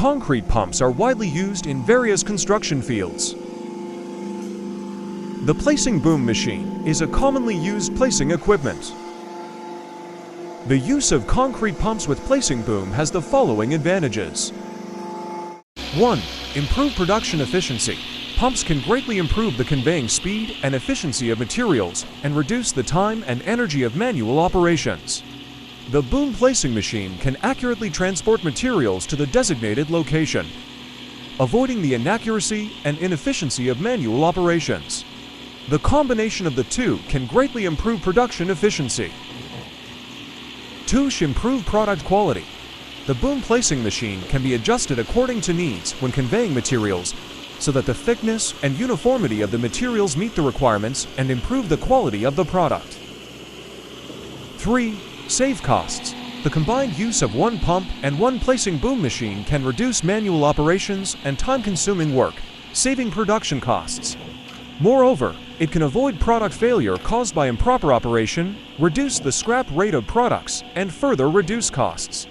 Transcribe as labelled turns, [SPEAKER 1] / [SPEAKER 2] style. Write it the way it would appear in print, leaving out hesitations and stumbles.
[SPEAKER 1] concrete pumps are widely used in various construction fields. The placing boom machine is a commonly used placing equipment. The use of concrete pumps with placing boom has the following advantages. 1. Improved production efficiency. Pumps can greatly improve the conveying speed and efficiency of materials and reduce the time and energy of manual operations. The boom placing machine can accurately transport materials to the designated location, avoiding the inaccuracy and inefficiency of manual operations. The combination of the two can greatly improve production efficiency. 2. Improve product quality. The boom placing machine can be adjusted according to needs when conveying materials so that the thickness and uniformity of the materials meet the requirements and improve the quality of the product. 3. Save costs. The combined use of one pump and one placing boom machine can reduce manual operations and time-consuming work, saving production costs. Moreover, it can avoid product failure caused by improper operation, reduce the scrap rate of products, and further reduce costs.